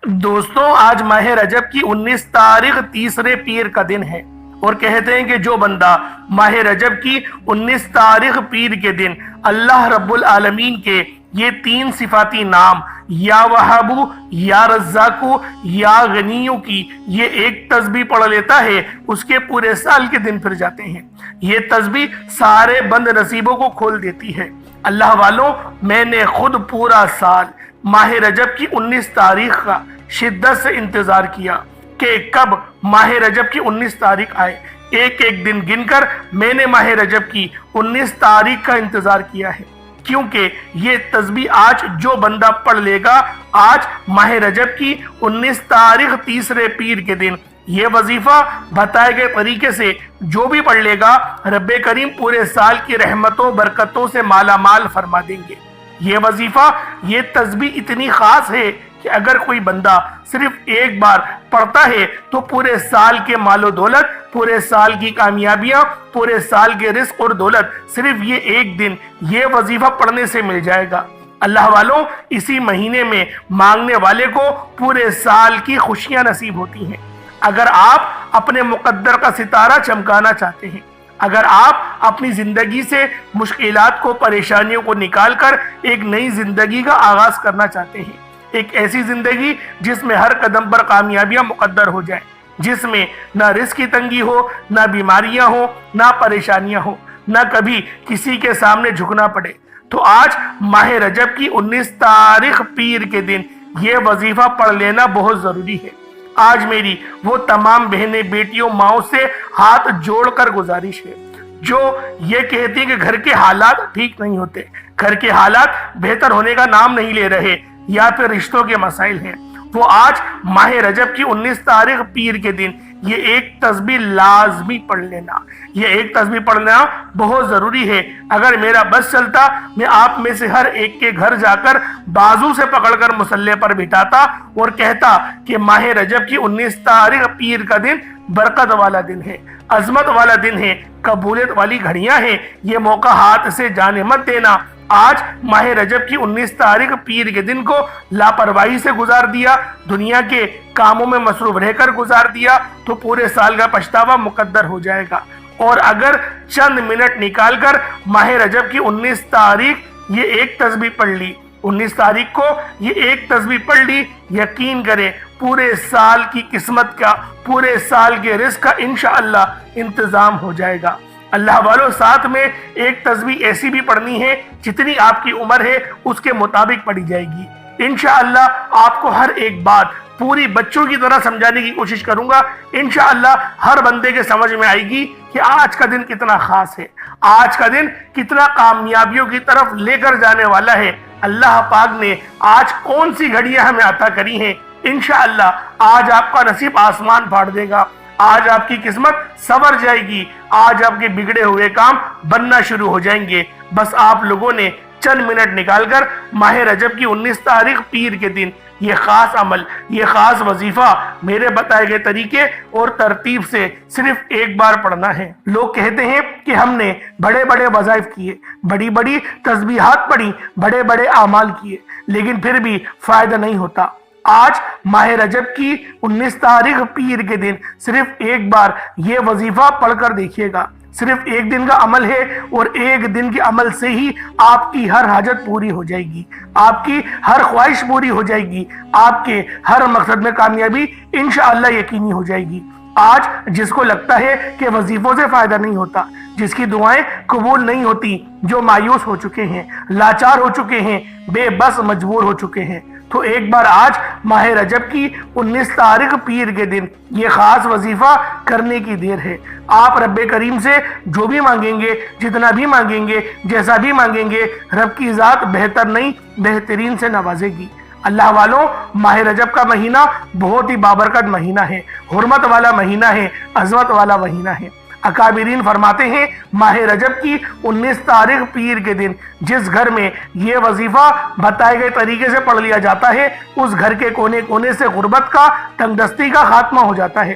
دوستوں، آج ماہ رجب کی 19 تاریخ تیسرے پیر کا دن ہے، اور کہتے ہیں کہ جو بندہ ماہ رجب کی 19 تاریخ پیر کے دن اللہ رب العالمین کے یہ 3 صفاتی نام یا وہابو، یا رزاقو، یا غنیو کی یہ ایک تسبیح پڑھ لیتا ہے، اس کے پورے سال کے دن پھر جاتے ہیں۔ یہ تسبیح سارے بند نصیبوں کو کھول دیتی ہے۔ اللہ والوں، میں نے خود پورا سال ماہ رجب کی 19 تاریخ کا شدت سے انتظار کیا کہ کب ماہ رجب کی 19 تاریخ آئے۔ ایک ایک دن گن کر میں نے ماہ رجب کی 19 تاریخ کا انتظار کیا ہے، کیونکہ یہ تسبیح آج جو بندہ پڑھ لے گا، آج ماہ رجب کی 19 تاریخ تیسرے پیر کے دن یہ وظیفہ بتائے گئے طریقے سے جو بھی پڑھ لے گا، رب کریم پورے سال کی رحمتوں برکتوں سے مالا مال فرما دیں گے۔ یہ وظیفہ، یہ تسبیح اتنی خاص ہے کہ اگر کوئی بندہ صرف ایک بار پڑھتا ہے تو پورے سال کے مال و دولت، پورے سال کی کامیابیاں، پورے سال کے رزق اور دولت صرف یہ ایک دن یہ وظیفہ پڑھنے سے مل جائے گا۔ اللہ والوں، اسی مہینے میں مانگنے والے کو پورے سال کی خوشیاں نصیب ہوتی ہیں۔ اگر آپ اپنے مقدر کا ستارہ چمکانا چاہتے ہیں، اگر آپ اپنی زندگی سے مشکلات کو، پریشانیوں کو نکال کر ایک نئی زندگی کا آغاز کرنا چاہتے ہیں، ایک ایسی زندگی جس میں ہر قدم پر کامیابیاں مقدر ہو جائیں، جس میں نہ رزق کی تنگی ہو، نہ بیماریاں ہو، نہ پریشانیاں ہو، نہ کبھی کسی کے سامنے جھکنا پڑے، تو آج ماہ رجب کی 19 تاریخ پیر کے دن یہ وظیفہ پڑھ لینا بہت ضروری ہے۔ آج میری وہ تمام بہنیں، بیٹیوں، ماؤں سے ہاتھ جوڑ کر گزارش ہے جو یہ کہتی ہیں کہ گھر کے حالات ٹھیک نہیں ہوتے، گھر کے حالات بہتر ہونے کا نام نہیں لے رہے، یا پھر رشتوں کے مسائل ہیں، وہ آج ماہ رجب کی 19 تاریخ پیر کے دن یہ ایک تسبیح لازمی پڑھ لینا، یہ ایک تسبیح پڑھنا بہت ضروری ہے۔ اگر میرا بس چلتا، میں آپ میں سے ہر ایک کے گھر جا کر بازو سے پکڑ کر مصلی پر بٹھاتا اور کہتا کہ ماہ رجب کی 19 تاریخ پیر کا دن برکت والا دن ہے، عظمت والا دن ہے، قبولیت والی گھڑیاں ہیں، یہ موقع ہاتھ سے جانے مت دینا۔ آج ماہ رجب کی 19 تاریخ پیر کے دن کو لاپرواہی سے گزار دیا، دنیا کے کاموں میں مصروف رہ کر گزار دیا تو پورے سال کا پچھتاوا مقدر ہو جائے گا۔ اور اگر چند منٹ نکال کر ماہ رجب کی 19 تاریخ یہ ایک تسبیح پڑھ لی، 19 تاریخ کو یہ ایک تسبیح پڑھ لی، یقین کریں پورے سال کی قسمت کا، پورے سال کے رزق کا انشاءاللہ انتظام ہو جائے گا۔ اللہ والوں، ساتھ میں ایک تسبیح ایسی بھی پڑھنی ہے جتنی آپ کی عمر ہے اس کے مطابق پڑھی جائے گی۔ انشاءاللہ آپ کو ہر ایک بات پوری بچوں کی طرح سمجھانے کی کوشش کروں گا۔ انشاءاللہ ہر بندے کے سمجھ میں آئے گی کہ آج کا دن کتنا خاص ہے، آج کا دن کتنا کامیابیوں کی طرف لے کر جانے والا ہے۔ اللہ پاک نے آج کون سی گھڑیاں ہمیں عطا کری ہیں۔ انشاءاللہ آج آپ کا نصیب آسمان پھاڑ دے گا، آج آپ کی قسمت سنور جائے گی، آج آپ کے بگڑے ہوئے کام بننا شروع ہو جائیں گے۔ بس آپ لوگوں نے چند منٹ نکال کر ماہ رجب کی 19 تاریخ پیر کے دن یہ خاص عمل، یہ خاص وظیفہ میرے بتائے گئے طریقے اور ترتیب سے صرف ایک بار پڑھنا ہے۔ لوگ کہتے ہیں کہ ہم نے بڑے بڑے وظائف کیے، بڑی بڑی تسبیحات پڑھی، بڑے بڑے اعمال کیے، لیکن پھر بھی فائدہ نہیں ہوتا۔ آج ماہ رجب کی 19 تاریخ پیر کے دن صرف ایک بار یہ وظیفہ پڑھ کر دیکھیے گا۔ صرف ایک دن کا عمل ہے اور ایک دن کے عمل سے ہی آپ کی ہر حاجت پوری ہو جائے گی، آپ کی ہر خواہش پوری ہو جائے گی، آپ کے ہر مقصد میں کامیابی انشاءاللہ یقینی ہو جائے گی۔ آج جس کو لگتا ہے کہ وظیفوں سے فائدہ نہیں ہوتا، جس کی دعائیں قبول نہیں ہوتی، جو مایوس ہو چکے ہیں، لاچار ہو چکے ہیں، بے بس مجبور ہو چکے ہیں، تو ایک بار آج ماہ رجب کی 19 تاریخ پیر کے دن یہ خاص وظیفہ کرنے کی دیر ہے۔ آپ رب کریم سے جو بھی مانگیں گے، جتنا بھی مانگیں گے، جیسا بھی مانگیں گے، رب کی ذات بہتر نہیں بہترین سے نوازے گی۔ اللہ والوں، ماہ رجب کا مہینہ بہت ہی بابرکت مہینہ ہے، حرمت والا مہینہ ہے، عظمت والا مہینہ ہے۔ اکابرین فرماتے ہیں ماہ رجب کی 19 تاریخ پیر کے دن جس گھر میں یہ وظیفہ بتائے گئے طریقے سے پڑھ لیا جاتا ہے، اس گھر کے کونے کونے سے غربت کا، تنگ دستی کا خاتمہ ہو جاتا ہے۔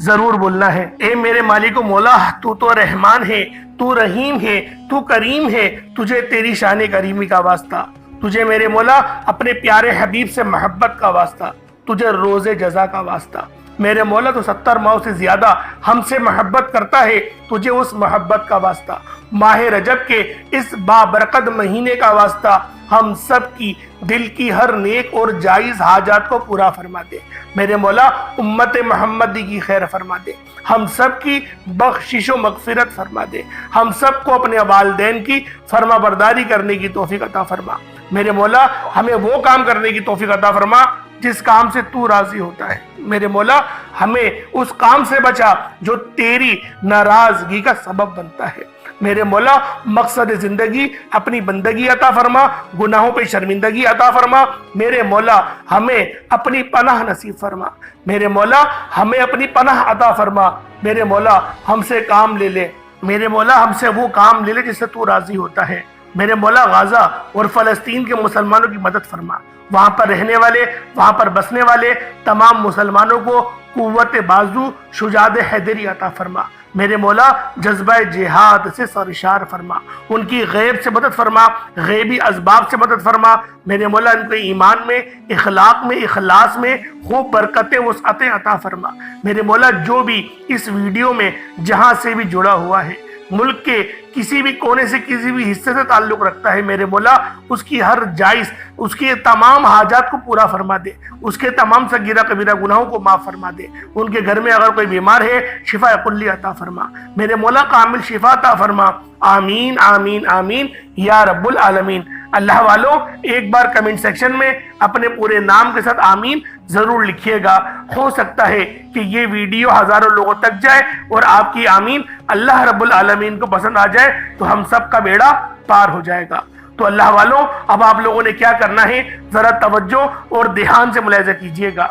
ضرور بولنا ہے۔ اے میرے مالک و مولا، تو تو رحمان ہے، تو رحیم ہے، تو کریم ہے، تجھے تیری شان کریمی کا واسطہ، تجھے میرے مولا اپنے پیارے حبیب سے محبت کا واسطہ، تجھے روز جزا کا واسطہ۔ میرے مولا تو 70 ماہ سے زیادہ ہم سے محبت کرتا ہے، تجھے اس محبت کا واسطہ۔ ماہ رجب کے اس بابرکت مہینے کا واسطہ، ہم سب کی دل کی ہر نیک اور جائز حاجات کو پورا فرما دے۔ میرے مولا امت محمدی کی خیر فرما دے، ہم سب کی بخشش و مغفرت فرما دے، ہم سب کو اپنے والدین کی فرما برداری کرنے کی توفیق عطا فرما۔ میرے مولا ہمیں وہ کام کرنے کی توفیق عطا فرما جس کام سے تو راضی ہوتا ہے۔ میرے مولا ہمیں اس کام سے بچا جو تیری ناراضگی کا سبب بنتا ہے۔ میرے مولا مقصد زندگی اپنی بندگی عطا فرما، گناہوں پہ شرمندگی عطا فرما۔ میرے مولا ہمیں اپنی پناہ نصیب فرما، میرے مولا ہمیں اپنی پناہ عطا فرما۔ میرے مولا ہم سے کام لے لے، میرے مولا ہم سے وہ کام لے لے جس سے تو راضی ہوتا ہے۔ میرے مولا غزہ اور فلسطین کے مسلمانوں کی مدد فرما، وہاں پر رہنے والے، وہاں پر بسنے والے تمام مسلمانوں کو قوت بازو، شجاعت حیدری عطا فرما۔ میرے مولا جذبہ جہاد سے سرشار فرما، ان کی غیب سے مدد فرما، غیبی اسباب سے مدد فرما۔ میرے مولا ان کے ایمان میں، اخلاق میں، اخلاص میں خوب برکتیں وسعتیں عطا فرما۔ میرے مولا جو بھی اس ویڈیو میں جہاں سے بھی جڑا ہوا ہے، ملک کے کسی بھی کونے سے کسی بھی حصے سے تعلق رکھتا ہے، میرے مولا اس کی ہر جائز، اس کے تمام حاجات کو پورا فرما دے، اس کے تمام صغیرہ کبیرہ گناہوں کو معاف فرما دے۔ ان کے گھر میں اگر کوئی بیمار ہے، شفا کلی عطا فرما، میرے مولا کامل شفا عطا فرما۔ آمین آمین آمین یا رب العالمین۔ اللہ والوں ایک بار کمنٹ سیکشن میں اپنے پورے نام کے ساتھ آمین ضرور لکھیے گا، ہو سکتا ہے کہ یہ ویڈیو ہزاروں لوگوں تک جائے اور آپ کی آمین اللہ رب العالمین کو پسند آ جائے تو ہم سب کا بیڑا پار ہو جائے گا۔ تو اللہ والوں اب آپ لوگوں نے کیا کرنا ہے، ذرا توجہ اور دھیان سے ملاحظہ کیجئے گا۔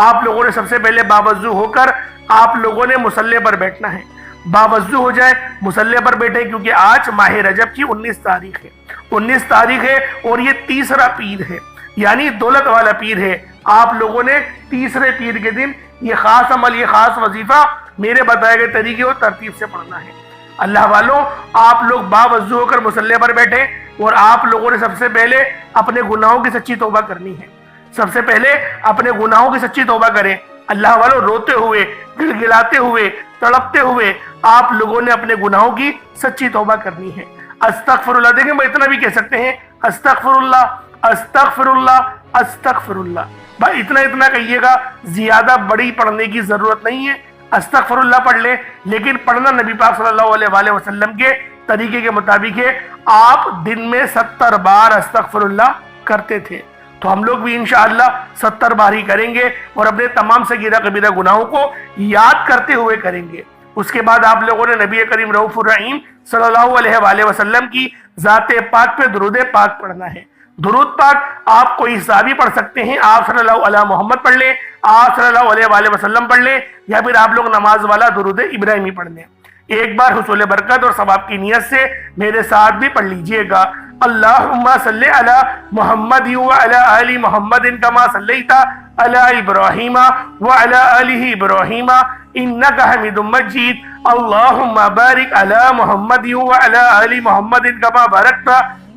آپ لوگوں نے سب سے پہلے باوضو ہو کر آپ لوگوں نے مصلی پر بیٹھنا ہے، باوضو ہو جائے، مصلی پر بیٹھے، کیونکہ آج ماہ رجب کی 19 تاریخ ہے، 19 تاریخ ہے اور یہ تیسرا پیر ہے، یعنی دولت والا پیر ہے۔ آپ لوگوں نے تیسرے پیر کے دن یہ خاص عمل، یہ خاص وظیفہ میرے بتائے گئے طریقے اور ترتیب سے پڑھنا ہے۔ اللہ والوں آپ لوگ باوضو ہو کر مصلی پر بیٹھے اور آپ لوگوں نے سب سے پہلے اپنے گناہوں کی سچی توبہ کرنی ہے، سب سے پہلے اپنے گناہوں کی سچی توبہ کریں۔ اللہ والوں روتے ہوئے، گلگلاتے ہوئے، تڑپتے ہوئے آپ لوگوں نے اپنے گناہوں کی سچی توبہ کرنی ہے۔ استغفر اللہ، دیکھیں میں اتنا بھی کہہ سکتے ہیں، استغفر اللہ استغفر اللہ استغفر اللہ، بھائی اتنا کہیے گا، زیادہ بڑی پڑھنے کی ضرورت نہیں ہے۔ استغفر اللہ پڑھ لیں، لیکن پڑھنا نبی پاک صلی اللہ علیہ وآلہ وسلم کے طریقے کے مطابق ہے۔ آپ دن میں 70 بار استغفر اللہ کرتے تھے، تو ہم لوگ بھی انشاءاللہ 70 بار ہی کریں گے اور اپنے تمام صغیرہ کبیرہ گناہوں کو یاد کرتے ہوئے کریں گے۔ اس کے بعد آپ لوگوں نے نبی کریم رؤوف الرحیم صلی اللہ علیہ وآلہ وسلم کی ذات پاک پہ درود پاک پڑھنا ہے۔ درود پاک آپ کوئی حسابی پڑھ سکتے ہیں، آپ صلی اللہ علیہ محمد پڑھ لیں، آپ صلی اللہ علیہ وآلہ وسلم پڑھ لیں، یا پھر آپ لوگ نماز والا درود ابراہیمی پڑھ لیں۔ ایک بار حصول برکت اور ثواب کی نیت سے میرے ساتھ بھی پڑھ لیجئے گا۔ اللہم صلی علی محمد وعلی آل محمد کما صلیت علی ابراہیم وعلی آل ابراہیم انک حمید مجید۔ اللہم بارک علی محمد وعلی آل محمد کما بارکت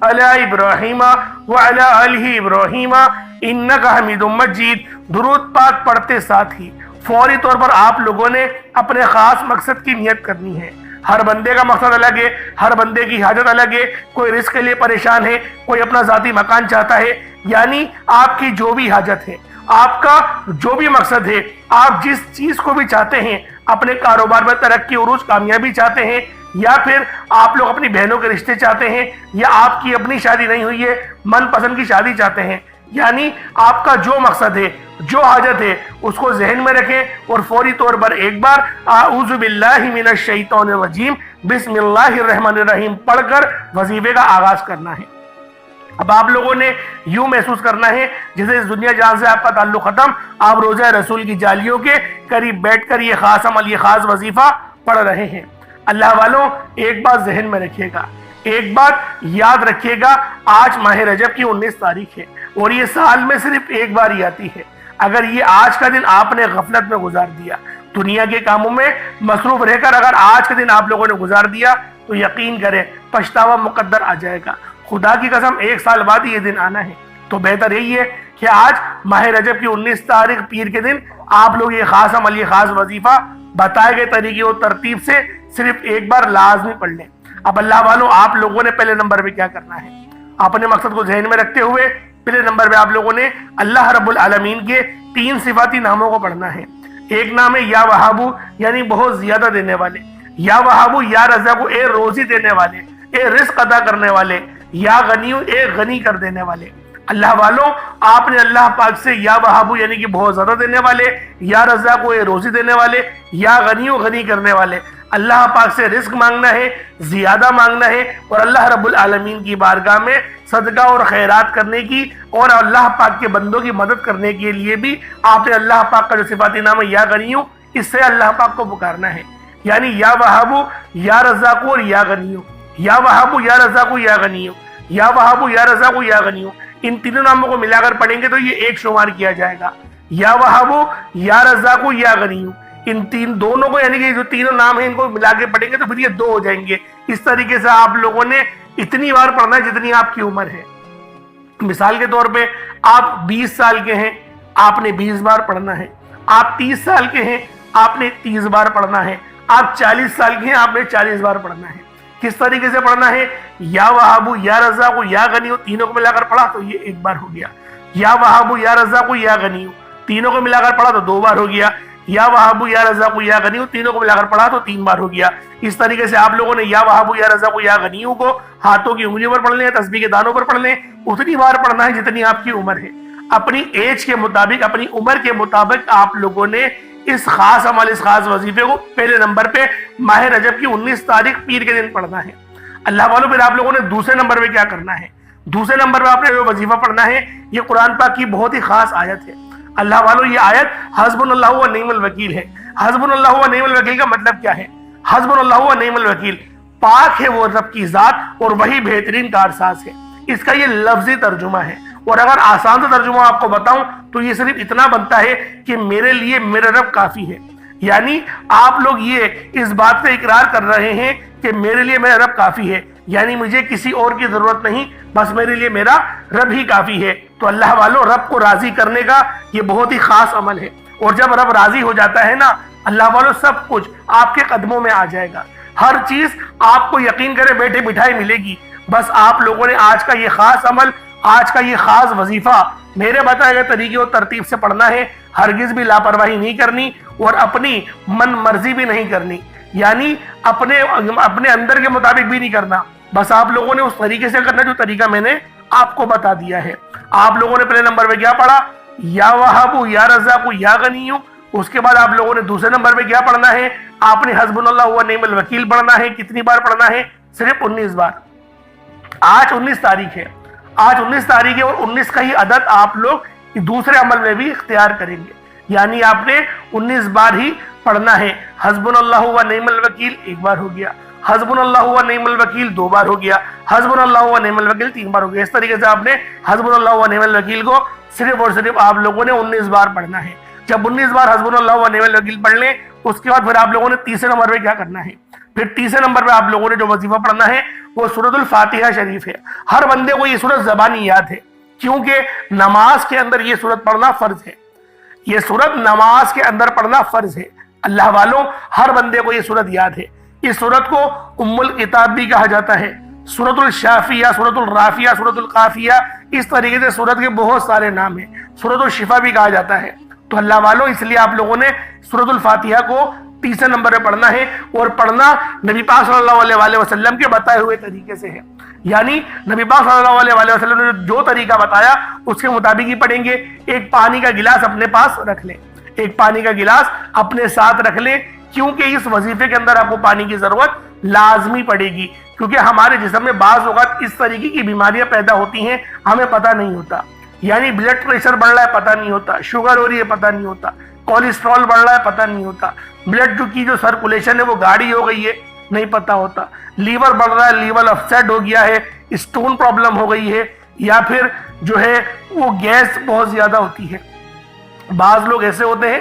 علی ابراہیم وعلی آل ابراہیم انک حمید مجید۔ درود پاک پڑھتے ساتھ ہی فوری طور پر آپ لوگوں نے اپنے خاص مقصد کی نیت کرنی ہے۔ ہر بندے کا مقصد الگ ہے، ہر بندے کی حاجت الگ ہے، کوئی رزق کے لیے پریشان ہے، کوئی اپنا ذاتی مکان چاہتا ہے، یعنی آپ کی جو بھی حاجت ہے، آپ کا جو بھی مقصد ہے، آپ جس چیز کو بھی چاہتے ہیں، اپنے کاروبار میں ترقی عروج کامیابی چاہتے ہیں، یا پھر آپ لوگ اپنی بہنوں کے رشتے چاہتے ہیں، یا آپ کی اپنی شادی نہیں ہوئی ہے، من پسند کی شادی چاہتے ہیں، یعنی آپ کا جو مقصد ہے، جو حاجت ہے، اس کو ذہن میں رکھیں اور فوری طور پر ایک بار اعوذ باللہ من الشیطان الرجیم بسم اللہ الرحمن الرحیم پڑھ کر وظیفے کا آغاز کرنا ہے۔ اب آپ لوگوں نے یوں محسوس کرنا ہے جیسے اس دنیا جہاں سے آپ کا تعلق ختم، آپ روزہ رسول کی جالیوں کے قریب بیٹھ کر یہ خاص عمل، یہ خاص وظیفہ پڑھ رہے ہیں۔ اللہ والوں ایک بات ذہن میں رکھیے گا، ایک بات یاد رکھیے گا، آج ماہ رجب کی 19 تاریخ ہے اور یہ سال میں صرف ایک بار ہی آتی ہے۔ اگر یہ آج کا دن آپ نے غفلت میں گزار دیا، دنیا کے کاموں میں مصروف رہ کر اگر آج کے دن آپ لوگوں نے گزار دیا تو یقین کریں پچھتاوا مقدر آ جائے گا. خدا کی قسم 1 سال بعد یہ دن آنا ہے. تو بہتر یہی ہے کہ آج ماہ رجب کی 19 تاریخ پیر کے دن آپ لوگ یہ خاص عمل، یہ خاص وظیفہ بتائے گئے طریقے اور ترتیب سے صرف ایک بار لازمی پڑھ لیں. اب اللہ والوں، آپ لوگوں نے پہلے نمبر پہ کیا کرنا ہے؟ اپنے مقصد کو ذہن میں رکھتے ہوئے پہلے نمبر پہ آپ لوگوں نے اللہ رب العالمین کے 3 صفاتی ناموں کو پڑھنا ہے. ایک نام ہے یا وہابو، یعنی بہت زیادہ دینے والے. یا وہابو یا رزاقو، اے روزی دینے والے، اے رزق عطا کرنے والے. یا غنیو، اے غنی کر دینے والے. اللہ والوں، آپ نے اللہ پاک سے یا وہابو یعنی کہ بہت زیادہ دینے والے، یا رزاقو اے روزی دینے والے، یا غنیو غنی کرنے والے، اللہ پاک سے رزق مانگنا ہے، زیادہ مانگنا ہے، اور اللہ رب العالمین کی بارگاہ میں صدقہ اور خیرات کرنے کی اور اللہ پاک کے بندوں کی مدد کرنے کے لیے بھی آپ نے اللہ پاک کا جو صفاتی نام ہے یا غنیو، اس سے اللہ پاک کو پکارنا ہے. یعنی یا وہابو یا رزاقو اور یا غنیو. یا وہابو یا رزاقو یا غنیو. یا وہابو یا رزاقو یا غنیو. ان تینوں ناموں کو ملا کر پڑھیں گے تو یہ ایک شمار کیا جائے گا. یا وہابو یا رزاقو یا غنیو، ان دونوں کو یعنی کہ جو تینوں نام ہیں ان کو ملا کے پڑھیں گے تو پھر یہ 2 ہو جائیں گے. اس طریقے سے آپ لوگوں نے اتنی بار پڑھنا ہے جتنی آپ کی عمر ہے. مثال کے طور پہ آپ 20 سال کے ہیں، آپ نے 20 بار پڑھنا ہے. آپ 30 سال کے ہیں، آپ نے 30 بار پڑھنا ہے. آپ 40 سال کے ہیں، آپ نے 40 بار پڑھنا ہے. کس طریقے سے پڑھنا ہے؟ یا وہابو یا رزاقو یا غنیو، تینوں کو ملا کر پڑھا تو یہ 1 بار ہو گیا. یا وہابو یا رزاقو یا غنیو، تینوں کو ملا کر پڑھا تو 2 بار ہو گیا. یا وہابو یا رزاقو یا غنیو، تینوں کو ملا کر پڑھا تو 3 بار ہو گیا. اس طریقے سے آپ لوگوں نے یا وہابو یا رزاقو یا غنیو کو ہاتھوں کی انگلیوں پر پڑھ لیں، تسبیح کے دانوں پر پڑھ لیں. اتنی بار پڑھنا ہے جتنی آپ کی عمر ہے. اپنی ایج کے مطابق، اپنی عمر کے مطابق آپ لوگوں نے اس خاص عمل، اس خاص وظیفے کو پہلے نمبر پہ ماہ رجب کی 19 تاریخ پیر کے دن پڑھنا ہے. اللہ والوں، پھر آپ لوگوں نے دوسرے نمبر پہ کیا کرنا ہے؟ دوسرے نمبر پہ آپ نے جو وظیفہ پڑھنا ہے یہ قرآن پاک کی بہت ہی خاص آیت ہے. اللہ والوں، یہ آیت حسبنا اللہ و نعم الوکیل ہے. حسبنا اللہ و نعم الوکیل کا مطلب کیا ہے؟ حسبنا اللہ و نعم الوکیل، پاک ہے وہ رب کی ذات اور وہی بہترین کارساز ہے. اس کا یہ لفظی ترجمہ ہے. اور اگر آسان سے ترجمہ آپ کو بتاؤں تو یہ صرف اتنا بنتا ہے کہ میرے لیے میرا رب کافی ہے. یعنی آپ لوگ یہ اس بات پہ اقرار کر رہے ہیں کہ میرے لیے میرا رب کافی ہے، یعنی مجھے کسی اور کی ضرورت نہیں، بس میرے لیے میرا رب ہی کافی ہے. تو اللہ والوں، رب کو راضی کرنے کا یہ بہت ہی خاص عمل ہے. اور جب رب راضی ہو جاتا ہے نا اللہ والوں، سب کچھ آپ کے قدموں میں آ جائے گا. ہر چیز آپ کو یقین کرے بیٹھے بٹھائی ملے گی. بس آپ لوگوں نے آج کا یہ خاص عمل، آج کا یہ خاص وظیفہ میرے بتائے گئے طریقے اور ترتیب سے پڑھنا ہے. ہرگز بھی لاپرواہی نہیں کرنی اور اپنی من مرضی بھی نہیں کرنی، یعنی اپنے اندر کے مطابق بھی نہیں کرنا. بس آپ لوگوں نے اس طریقے سے کرنا جو طریقہ میں نے آپ کو بتا دیا ہے. آپ لوگوں نے پہلے نمبر پہ کیا پڑھا؟ یا وہابو یا رزاقو یا غنیو. اس کے بعد آپ لوگوں نے دوسرے نمبر پہ کیا پڑھنا ہے؟ آپ نے حسبنا اللہ و نعم الوکیل پڑھنا ہے. کتنی بار پڑھنا ہے؟ صرف 19 بار. آج 19 تاریخ ہے. آج 19 تاریخ ہے اور 19 کا ہی عدد آپ لوگ دوسرے عمل میں بھی اختیار کریں گے. یعنی آپ نے 19 بار ہی پڑھنا ہے. حسبنا اللہ و نعم الوکیل 1 بار ہو گیا. حسبنا اللہ و نعم الوکیل 2 بار ہو گیا. حسبنا اللہ و نعم الوکیل 3 بار ہو گیا. اس طریقے سے آپ نے حسبنا اللہ و نعم الوکیل کو صرف اور صرف آپ لوگوں نے 19 بار پڑھنا ہے. جب 19 بار حسبنا اللہ و نعم الوکیل پڑھ لیں اس کے بعد پھر آپ لوگوں نے تیسرے نمبر پہ کیا کرنا ہے؟ پھر تیسرے نمبر پہ آپ لوگوں نے جو وظیفہ پڑھنا ہے وہ سورۃ الفاتحہ شریف ہے. ہر بندے کو یہ سورت زبانی یاد ہے کیونکہ نماز کے اندر یہ سورت پڑھنا فرض ہے. یہ سورت نماز کے اندر پڑھنا فرض ہے. اللہ والوں، ہر بندے کو یہ سورت یاد ہے. اس سورت کو ام الکتاب بھی کہا جاتا ہے، سورۃ الشافیہ، سورۃ الرافیہ، سورۃ القافیہ. اس طریقے سے سورت کے بہت سارے نام ہیں. سورۃ الشفا بھی کہا جاتا ہے. تو اللہ والوں، اس لیے آپ لوگوں نے سورۃ الفاتحہ کو تیسرے نمبر پہ پڑھنا ہے. اور پڑھنا نبی پاک صلی اللہ علیہ وسلم کے بتائے ہوئے طریقے سے ہے. یعنی نبی پاک صلی اللہ علیہ وسلم نے جو طریقہ بتایا اس کے مطابق ہی پڑھیں گے. ایک پانی کا گلاس اپنے پاس رکھ لیں. ایک پانی کا گلاس اپنے ساتھ رکھ لیں کیونکہ اس وظیفے کے اندر آپ کو پانی کی ضرورت لازمی پڑے گی. کیونکہ ہمارے جسم میں بعض اوقات اس طریقے کی بیماریاں پیدا ہوتی ہیں، ہمیں پتہ نہیں ہوتا. یعنی بلڈ پریشر بڑھ رہا ہے پتہ نہیں ہوتا، شوگر ہو رہی ہے پتہ نہیں ہوتا، کولیسٹرول بڑھ رہا ہے پتہ نہیں ہوتا، بلڈ کی جو سرکولیشن ہے وہ گاڑی ہو گئی ہے نہیں پتہ ہوتا، لیور بڑھ رہا ہے، لیور اپسیٹ ہو گیا ہے، اسٹون پرابلم ہو گئی ہے، یا پھر جو ہے وہ گیس بہت زیادہ ہوتی ہے. بعض لوگ ایسے ہوتے ہیں